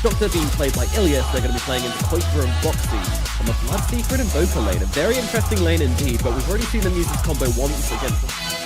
Doctor being played by Ilias, they're going to be playing into Koitra and Boxy on the Blood Secret and Invoker lane. A very interesting lane indeed, but we've already seen them use this combo once against them.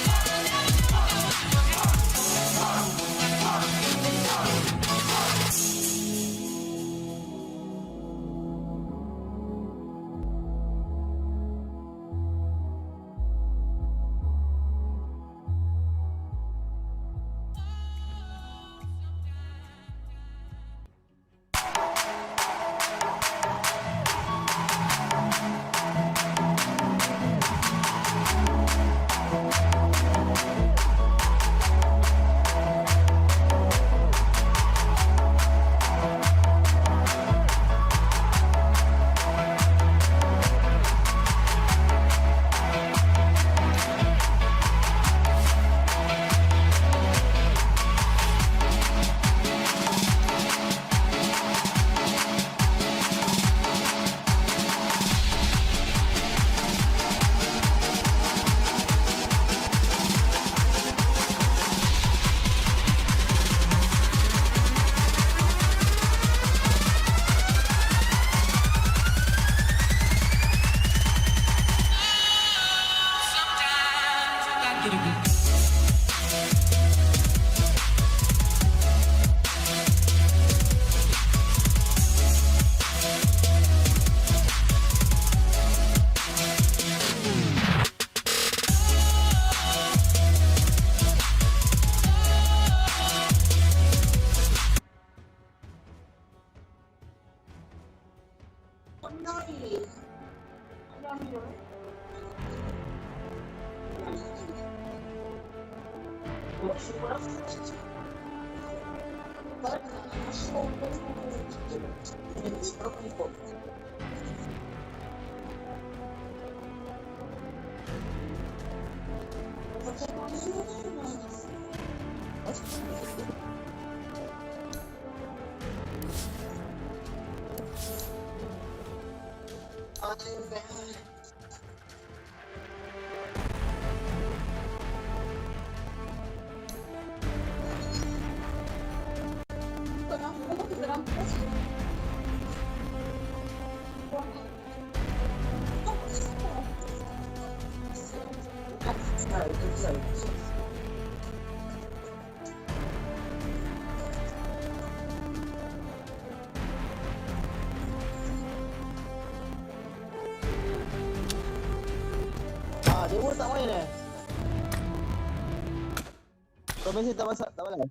Dia pun tak main Kau mesej tak masak, tak malam.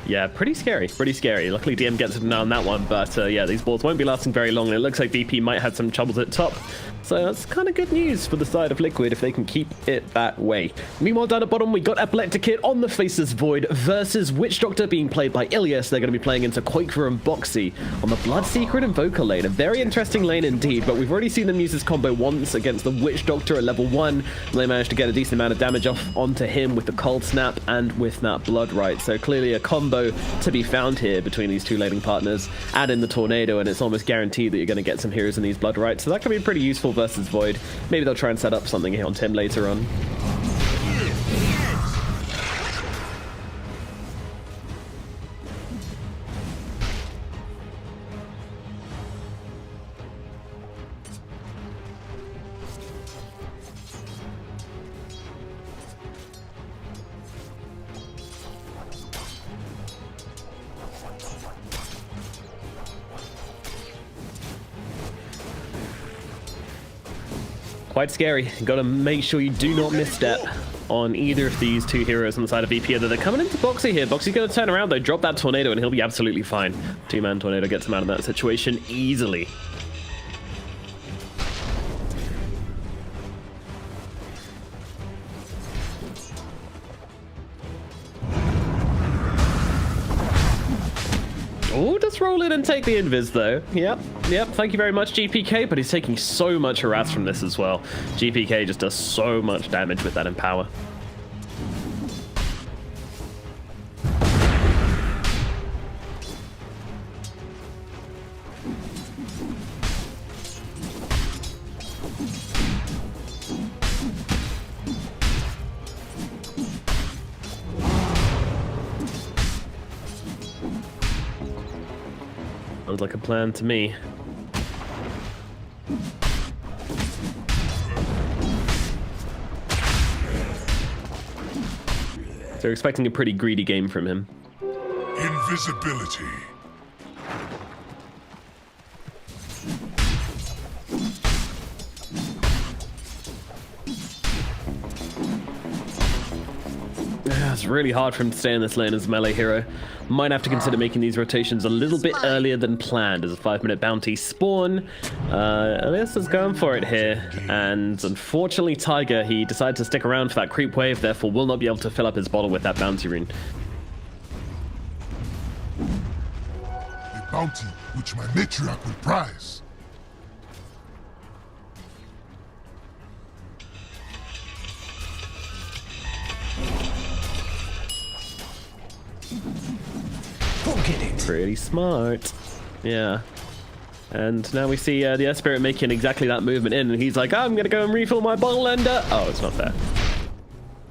Yeah, pretty scary, pretty scary. Luckily, DM gets him on that one, but yeah, these balls won't be lasting very long, and it looks like VP might have some troubles at top. So that's kind of good news for the side of Liquid if they can keep it that way. Meanwhile, down at bottom, we got Epilepticate on the Faceless Void versus Witch Doctor being played by Ilias. They're going to be playing into Quaker and Boxy on the Bloodseeker and Invoker lane. A very interesting lane indeed, but we've already seen them use this combo once against the Witch Doctor at level 1. And they managed to get a decent amount of damage off onto him with the Cold Snap and with that Blood Right. So clearly a combo to be found here between these two laning partners. Add in the Tornado, and it's almost guaranteed that you're going to get some heroes in these Blood Rights. So that could be pretty useful versus Void. Maybe they'll try and set up something here on Tim later on. Quite scary. Got to make sure you do not misstep on either of these two heroes on the side of VP. They're coming into Boxy here. Boxy's going to turn around though, drop that Tornado, and he'll be absolutely fine. Two-man Tornado gets him out of that situation easily. Oh, just roll in and take the invis though. Yep, thank you very much, GPK, but he's taking so much harass from this as well. GPK just does so much damage with that Empower. Sounds like a plan to me. They're expecting a pretty greedy game from him. Invisibility. It's really hard for him to stay in this lane as a melee hero. Might have to consider making these rotations a little bit earlier than planned as a 5-minute bounty spawn. Elias is going for it here, and unfortunately Tiger, he decided to stick around for that creep wave, therefore will not be able to fill up his bottle with that bounty rune. A bounty which my matriarch will prize. Pretty smart. Yeah. And now we see the Earth Spirit making exactly that movement in, and he's like, I'm gonna go and refill my bottle, and oh, it's not there.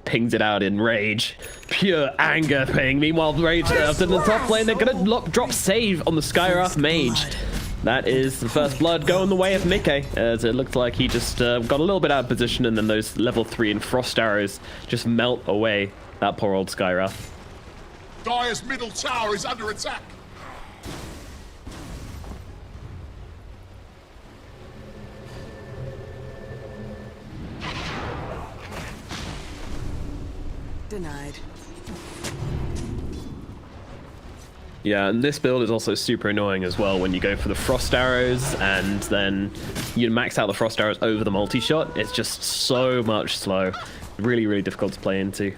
Pings it out in Rage. Pure anger ping. Meanwhile, Rage up in the top lane, they're gonna drop save on the Skywrath Mage. That is the first blood going the way of Mickey, as it looked like he just got a little bit out of position, and then those level 3 and Frost Arrows just melt away that poor old Skywrath. Dire's middle tower is under attack. Denied. Yeah, and this build is also super annoying as well when you go for the Frost Arrows and then you max out the Frost Arrows over the multi-shot. It's just so much slow. Really, really difficult to play into.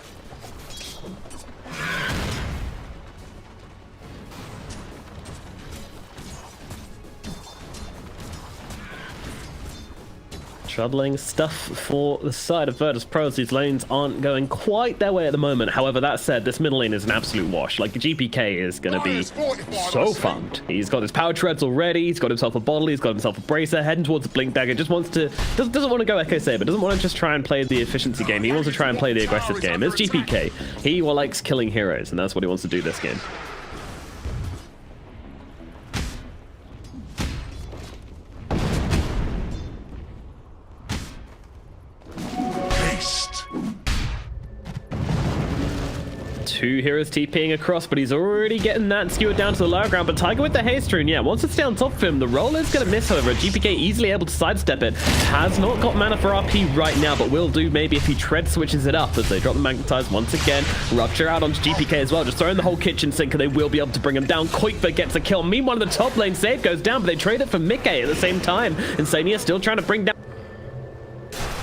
Troubling stuff for the side of Virtus Pros. These lanes aren't going quite their way at the moment. However, that said, this middle lane is an absolute wash. Like, GPK is going to be so fucked. He's got his power treads already. He's got himself a bottle. He's got himself a bracer. Heading towards the Blink Dagger. Just wants to... Doesn't want to go Echo Saber. Doesn't want to just try and play the efficiency game. He wants to try and play the aggressive game. It's GPK. He likes killing heroes, and that's what he wants to do this game. Two heroes TPing across, but he's already getting that skewered down to the lower ground. But Tiger with the haste rune, yeah, once it's down top of him, the roll is going to miss, however. GPK easily able to sidestep it. Has not got mana for RP right now, but will do maybe if he tread switches it up as they drop the magnetize once again. Rupture out onto GPK as well, just throwing the whole kitchen sink, and they will be able to bring him down. Kuiper gets a kill. Meanwhile, the top lane save goes down, but they trade it for Mickey at the same time. Insania still trying to bring down.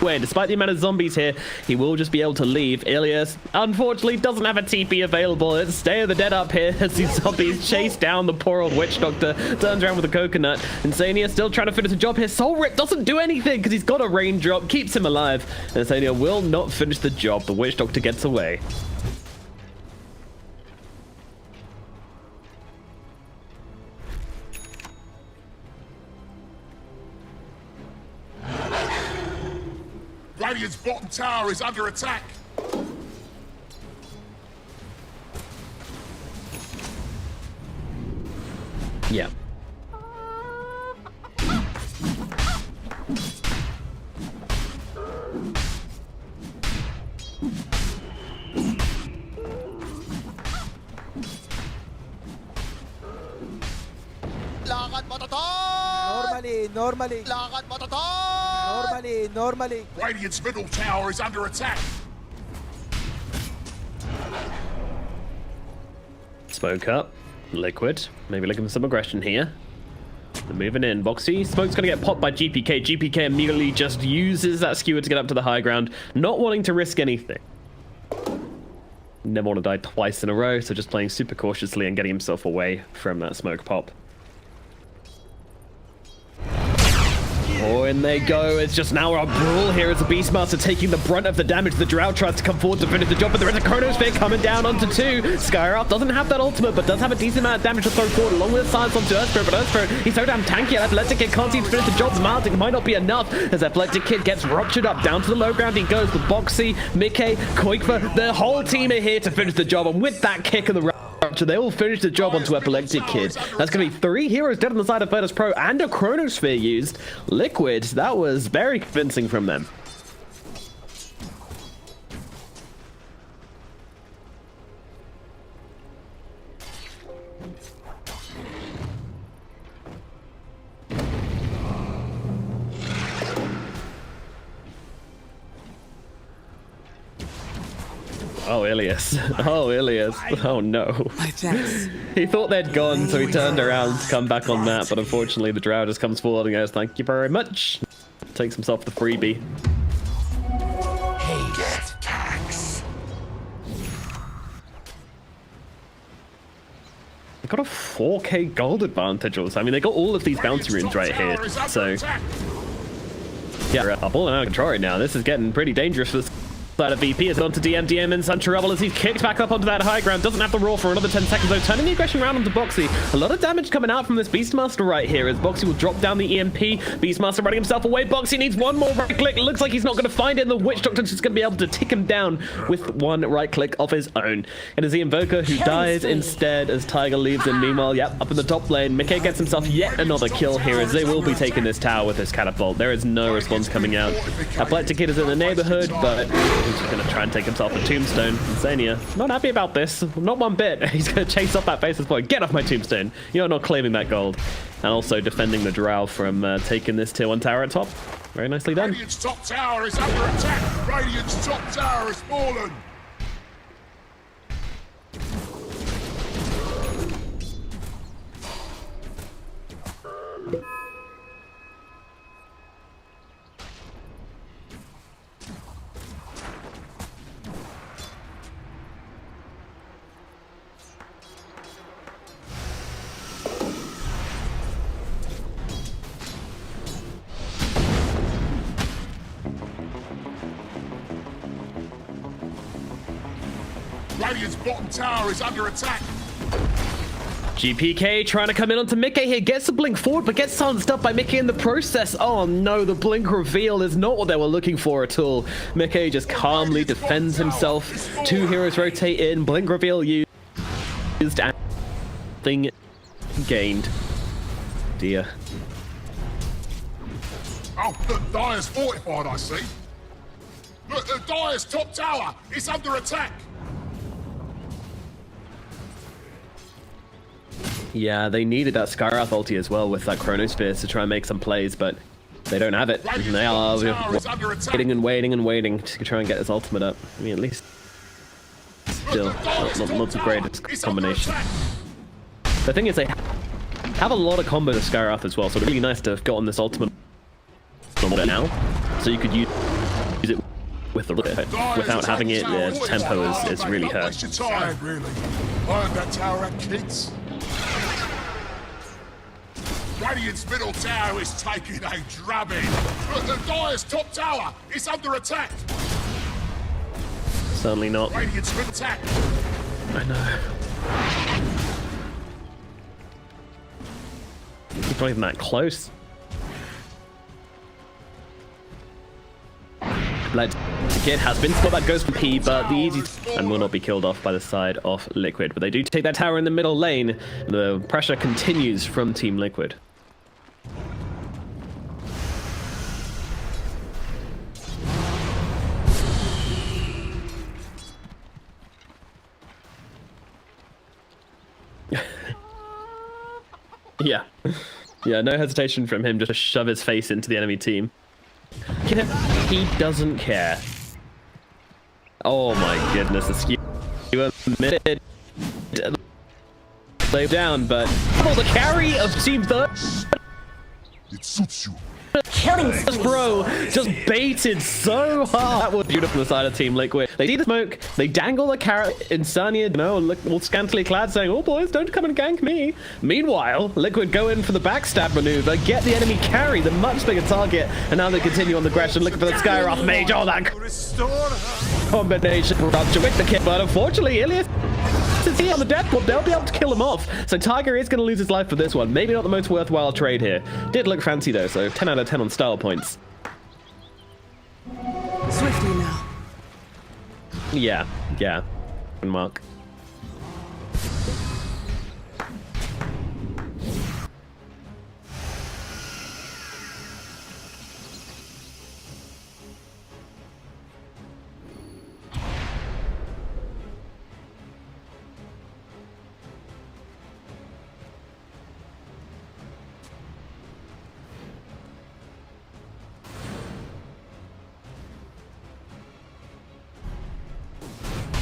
Despite the amount of zombies here, he will just be able to leave. Ilias, unfortunately, doesn't have a TP available. It's Stay of the Dead up here as these zombies chase down the poor old Witch Doctor. Turns around with a coconut. Insania still trying to finish the job here. Soul Rip doesn't do anything because he's got a raindrop, keeps him alive. Insania will not finish the job. The Witch Doctor gets away. Radiant's bottom tower is under attack. Yeah. Lakad mo to! Normally. Lakad mo to! Normally. Radiant's middle tower is under attack. Smoke up. Liquid. Maybe looking for some aggression here. They're moving in. Boxy. Smoke's going to get popped by GPK. GPK immediately just uses that skewer to get up to the high ground, not wanting to risk anything. Never want to die twice in a row, so just playing super cautiously and getting himself away from that smoke pop. Oh, in they go. It's just now a brawl here as the Beastmaster taking the brunt of the damage. The Drow tries to come forward to finish the job, but there is a Chronosphere coming down onto two. Skyrock doesn't have that ultimate, but does have a decent amount of damage to throw forward, along with a silence onto Earthspirit. But Earthspirit, he's so damn tanky. Athletic Kid can't seem to finish the job. Smarting might not be enough as Athletic Kid gets ruptured up. Down to the low ground he goes with Boxy, Mickey, Kuiper. The whole team are here to finish the job, and with that kick of the rupture, they will finish the job onto Epileptic Kid. That's going to be 3 heroes dead on the side of Virtus Pro and a Chronosphere used. Liquid, that was very convincing from them. Oh, Ilias. Oh, Ilias. Oh, no. He thought they'd gone, so he turned around to come back on that, but unfortunately the Drow just comes forward and goes, thank you very much. Takes himself the freebie. Get tax. They got a 4k gold advantage also. I mean, they got all of these bounty runes right here, so... Yeah, I'm all out of control right now. This is getting pretty dangerous for this side of VP. It's on to DM in some trouble as he's kicked back up onto that high ground. Doesn't have the roar for another 10 seconds though. Turning the aggression around onto Boxy. A lot of damage coming out from this Beastmaster right here as Boxy will drop down the EMP. Beastmaster running himself away. Boxy needs one more right click. Looks like he's not going to find it, and the Witch Doctor's just going to be able to tick him down with one right click of his own. It is the Invoker who dies instead as Tiger leaves him. Meanwhile, yep, up in the top lane, Mickey gets himself yet another kill here as they will be taking this tower with this catapult. There is no response coming out. Athletic Kid is in the neighborhood, but he's just going to try and take himself a tombstone. Insania, not happy about this. Not one bit. He's going to chase off that Faceless Boy. Get off my tombstone. You're not claiming that gold. And also defending the Drow from taking this tier 1 tower at top. Very nicely done. Radiant's top tower is under attack. Radiant's top tower has fallen. Radiant's bottom tower is under attack. GPK trying to come in onto Mickey here. Gets the blink forward, but gets silenced up by Mickey in the process. Oh no, the blink reveal is not what they were looking for at all. Mickey just calmly defends himself. 2 heroes rotate in. Blink reveal used. And thing gained. Dear. Oh, look, Dire's fortified, I see. Look, the Dire's top tower is under attack. Yeah, they needed that Skyrath ulti as well with that Chronosphere to try and make some plays, but they don't have it. And they are waiting and waiting and waiting to try and get his ultimate up. I mean, at least still not the greatest combination. The thing is, they have a lot of combos of Skyrath as well, so it's really nice to have gotten this ultimate now, so you could use it with the without having it. The tempo is really hurt. Really. Earned that tower at Keats. Radiant's middle tower is taking a drubbing. But the Dire's top tower is under attack. Certainly not. Radiant's middle attack. I know. He's not even that close. Blood Kid has been spot that goes for P, but the easy and will not be killed off by the side of Liquid. But they do take that tower in the middle lane. The pressure continues from Team Liquid. Yeah. Yeah, no hesitation from him just to shove his face into the enemy team. He doesn't care. Oh my goodness, the skew admitted lay down, but the carry of Team Third. It suits you. Killing this bro just baited so hard. That was beautiful on the side of Team Liquid. They see the smoke, they dangle the carrot. Insania, you know, look all scantily clad, saying, "Oh boys, don't come and gank me." Meanwhile, Liquid go in for the backstab maneuver, get the enemy carry, the much bigger target, and now they continue on the aggression, looking for the Skyrath mage. Oh, that combination rupture with the kill, but unfortunately, Ilias is here on the death wall. They'll be able to kill him off. So Tiger is going to lose his life for this one. Maybe not the most worthwhile trade here. Did look fancy though, so 10 out of 10 on style points. Swiftly now. Yeah. Mark.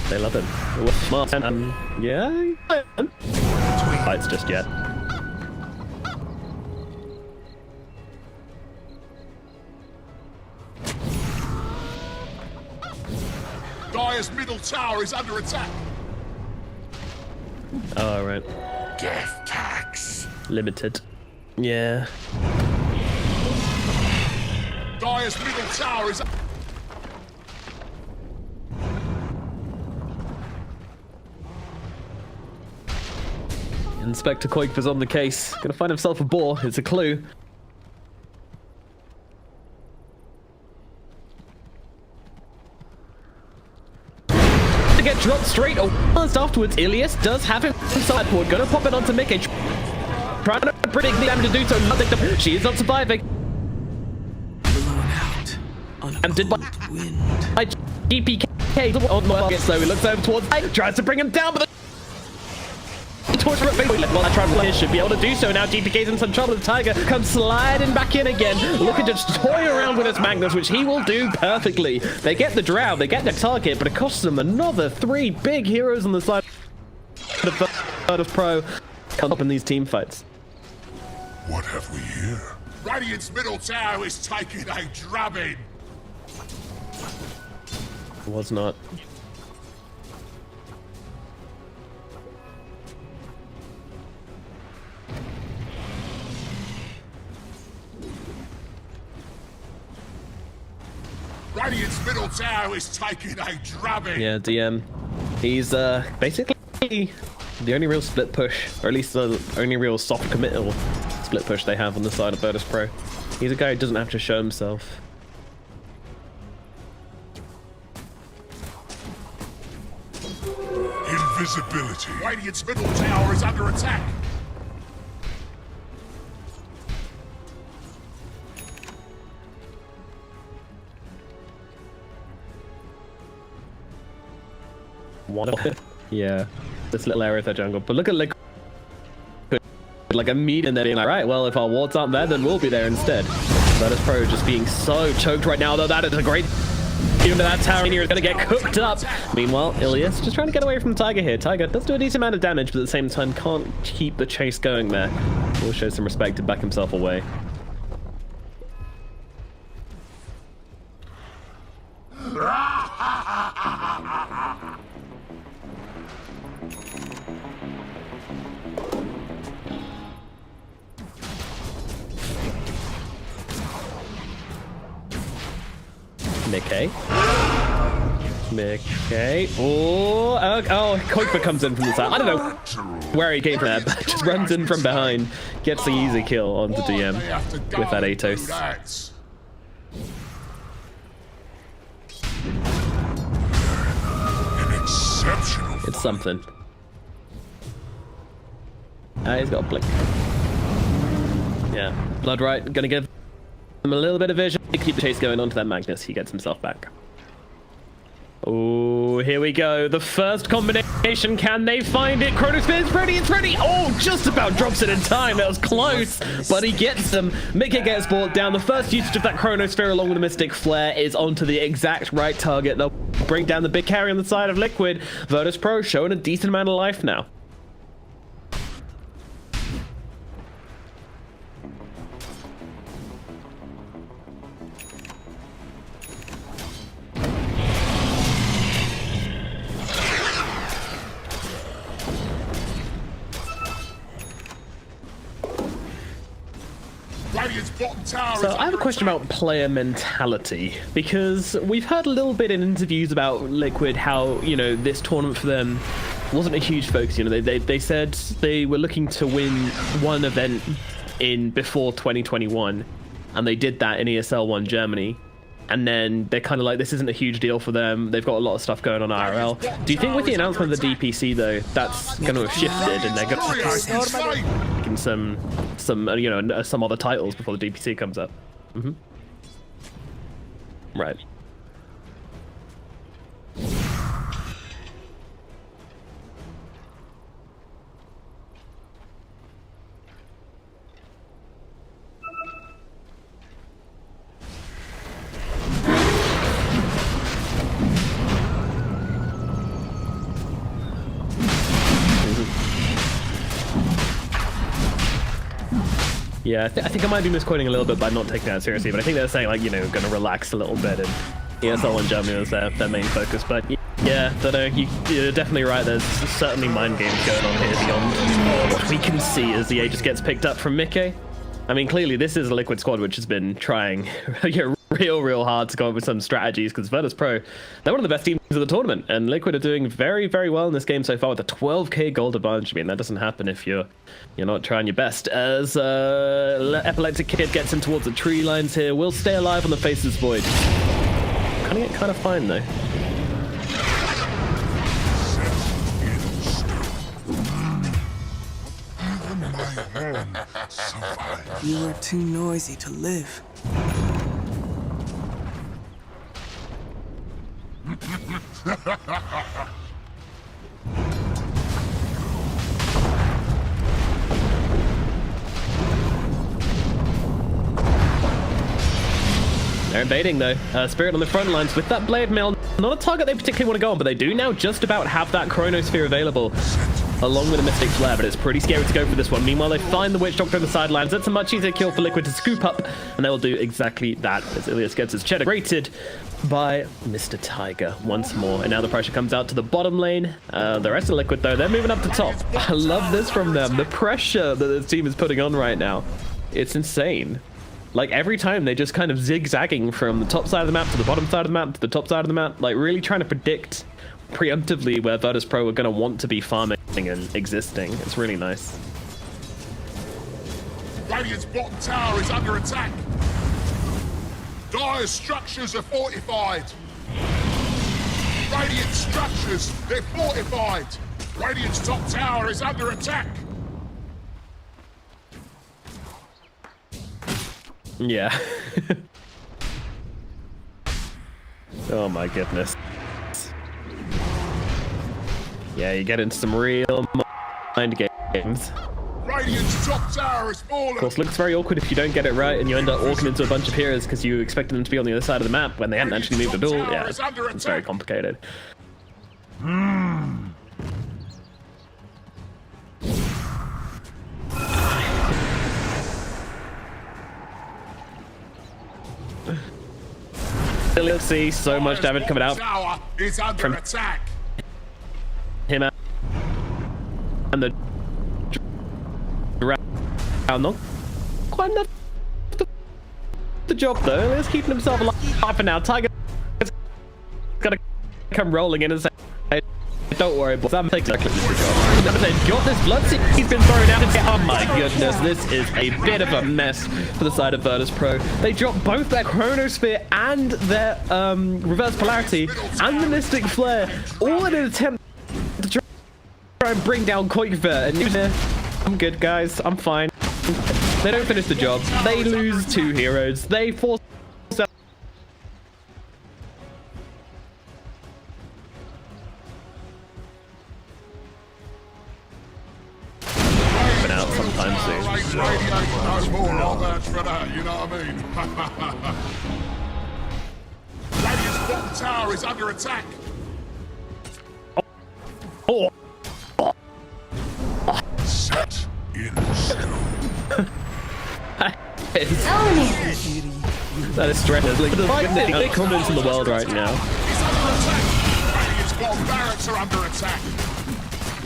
They love him. Smart. Yeah. Fights just yet. Dire's middle tower is under attack. Oh, right. Death tax. Limited. Yeah. Dire's middle tower is. Inspector Koik was on the case. Gonna find himself a boar. It's a clue. To get dropped straight afterwards, Ilias does have him sideboard. Gonna pop it onto Mickey. Trying to predict the damage to do so. Nothing. She is not surviving. Blown out on a And did cold wind. GPK on the target, so he looks over towards tries to bring him down, but torch well, I tried players should be able to do so now. GPK's in some trouble. The Tiger comes sliding back in again, looking to just toy around with his Magnus, which he will do perfectly. They get the drow, they get the target, but it costs them another 3 big heroes on the side of Pro up in these team fights. What have we here? Radiant's middle tower is taking a drubbing. Was not. Radiant's middle tower is taking a drubbing. Yeah, DM. He's basically the only real split push, or at least the only real soft committal split push they have on the side of Virtus Pro. He's a guy who doesn't have to show himself. Invisibility. Radiant's middle tower is under attack. Yeah, this little area of their jungle. But look at Liquid like immediately, and they're being like, right, well, if our wards aren't there, then we'll be there instead. Virtus Pro just being so choked right now, though. That is a great... Even to that tower in here is going to get cooked up. Meanwhile, Ilias just trying to get away from Tiger here. Tiger does do a decent amount of damage, but at the same time can't keep the chase going there. Will show some respect to back himself away. Mickey. Oh, Kuiper comes in from the side. I don't know where he came from there, but just runs in from behind. Gets the easy kill onto DM with that Atos. It's something. He's got a blink. Yeah, Blood Right, gonna give him a little bit of vision. Keep the chase going onto that Magnus. He gets himself back. Oh, here we go. The first combination. Can they find it? Chronosphere is ready. It's ready. Oh, just about drops it in time. That was close, but he gets them. Mickey gets brought down. The first usage of that Chronosphere along with the Mystic Flare is onto the exact right target. They'll bring down the big carry on the side of Liquid. Virtus Pro showing a decent amount of life now. So I have a question about player mentality, because we've heard a little bit in interviews about Liquid how, you know, this tournament for them wasn't a huge focus. You know, they said they were looking to win one event in before 2021, and they did that in ESL 1 Germany. And then they're kind of like, this isn't a huge deal for them. They've got a lot of stuff going on IRL. Do you think with the announcement of the DPC, though, that's going to have shifted and they're going to be some you know, some other titles before the DPC comes up? Right. Yeah, I think I might be misquoting a little bit by not taking that seriously, but I think they're saying, like, you know, going to relax a little bit, and ESL and Germany was their main focus. But yeah, you're definitely right. There's certainly mind games going on here beyond what we can see as the A just gets picked up from Mickey. I mean, clearly this is a Liquid squad which has been trying real hard to come up with some strategies, because Virtus Pro, they're one of the best teams of the tournament, and Liquid are doing very well in this game so far with a 12k gold advantage. I mean, that doesn't happen if you're not trying your best. As Epileptic Kid gets in towards the tree lines here, will stay alive on the Faceless Void. Kind of fine though. You are too noisy to live. They're invading though. Spirit on the front lines with that Blade Mail. Not a target they particularly want to go on, but they do now just about have that Chronosphere available along with a Mystic Flare, but it's pretty scary to go for this one. Meanwhile, they find the Witch Doctor on the sidelines. That's a much easier kill for Liquid to scoop up, and they will do exactly that as Ilias gets his cheddar grated by Mr. Tiger once more. And now the pressure comes out to the bottom lane. The rest of Liquid, though, they're moving up to top. I love this from them. The pressure that this team is putting on right now, it's insane. Like, every time they're just kind of zigzagging from the top side of the map to the bottom side of the map to the top side of the map, like really trying to predict preemptively where Virtus Pro are going to want to be farming and existing. It's really nice. Radiant's bottom tower is under attack. Dire's structures are fortified. Radiant structures, they're fortified. Radiant's top tower is under attack. Yeah. Oh my goodness. Yeah, you get into some real mind games. Radiant's top tower has fallen. Of course, looks very awkward if you don't get it right and you end up walking into a bunch of heroes because you expected them to be on the other side of the map when they hadn't actually moved at all. Yeah, it's very complicated. You'll see so much damage coming out Tower is under from attack. him and the not quite enough the job though. He's keeping himself alive for now. Tiger's gonna come rolling in and say, hey, don't worry, boys. I'm taking exactly the job. They've got this blood seed. He's been thrown out. Oh my goodness, this is a bit of a mess for the side of Virtus Pro. They dropped both their Chronosphere and their reverse polarity and the Mystic Flare, all in an attempt to try and bring down Koikver. And I'm good, guys. I'm fine. They don't finish the job. They lose 2 heroes. They force out sometime soon. No more on that for that, you know what I mean? Radiant's bottom tower is under attack. Oh. Set in stone. That is stressful. Like the big comments in the world right now. It's under attack. Radiant's bottom barracks are under attack.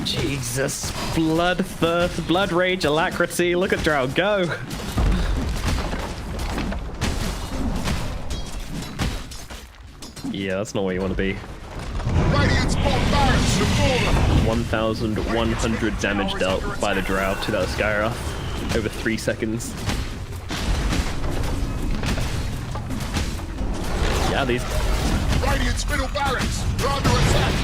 Jesus, bloodthirst, blood rage, alacrity. Look at Drow go. Yeah, that's not where you want to be. Radiant's bottom barracks have fallen. 1,100 damage dealt by the Drow to that Skyra over 3 seconds. Yeah, these. Radiant's middle barracks are under attack.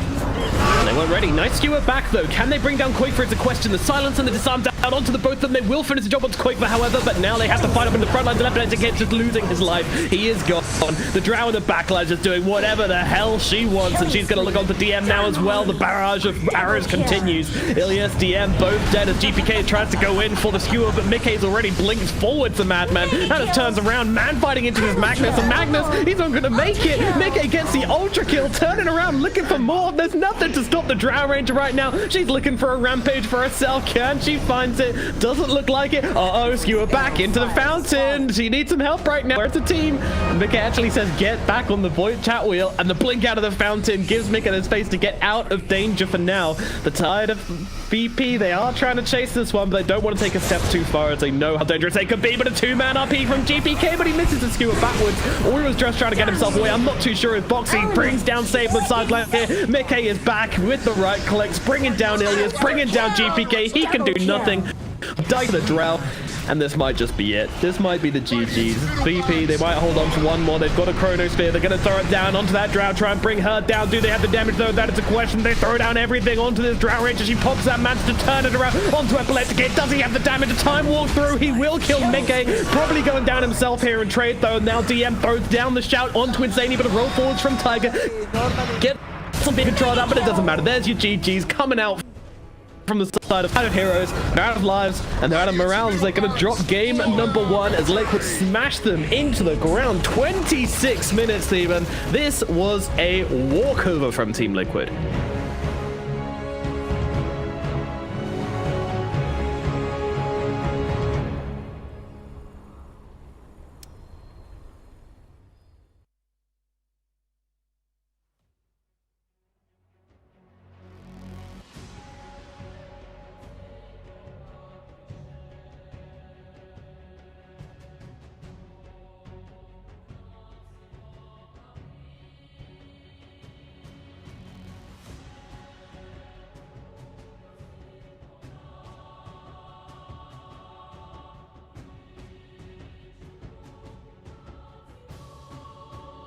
And they weren't ready. Nice skewer back though. Can they bring down Koikver? It's a question. The silence and the disarm down onto the both of them. They will finish the job onto Koikver, however, but now they have to fight up in the front line. The left hand again just losing his life. He is gone. The Drow in the back line just doing whatever the hell she wants, and she's going to look onto DM now as well. The barrage of arrows continues. Ilias, DM both dead as GPK tries to go in for the skewer, but Mickey's already blinked forward to Madman. That just turns around. Man fighting into his Magnus, and Magnus, he's not going to make it. Mickey gets the ultra kill, turning around, looking for more. There's nothing to stop the Drow Ranger right now. She's looking for a rampage for herself. Can she find it? Doesn't look like it. Uh-oh, skewer back into the fountain. She needs some help right now. It's a team. Mickey actually says get back on the void chat wheel, and the blink out of the fountain gives Mickey the space to get out of danger for now. The tide of BP, they are trying to chase this one, but they don't want to take a step too far as they know how dangerous they could be. But a 2-man RP from GPK, but he misses the skewer backwards, or he was just trying to get himself away. I'm not too sure if Boxy brings down Save the sideline here. Mickey is back with the right clicks, bringing down Ilias, bringing down GPK. He can do nothing. Die to the Drow, and this might just be it. This might be the GG's. VP, they might hold on to one more. They've got a Chronosphere. They're going to throw it down onto that Drow, try and bring her down. Do they have the damage though? That is a question. They throw down everything onto this Drow Ranger. She pops that match to turn it around onto Epileptic. Does he have the damage? A time walk through. He will kill Mickey. Probably going down himself here in trade though. Now DM throws down the shout onto Insane, but a roll forwards from Tiger. Get something controlled up, but it doesn't matter. There's your GG's coming out from the side of heroes. They're out of lives and they're out of morales. They're going to drop game number 1 as Liquid smash them into the ground. 26 minutes even. This was a walkover from Team Liquid.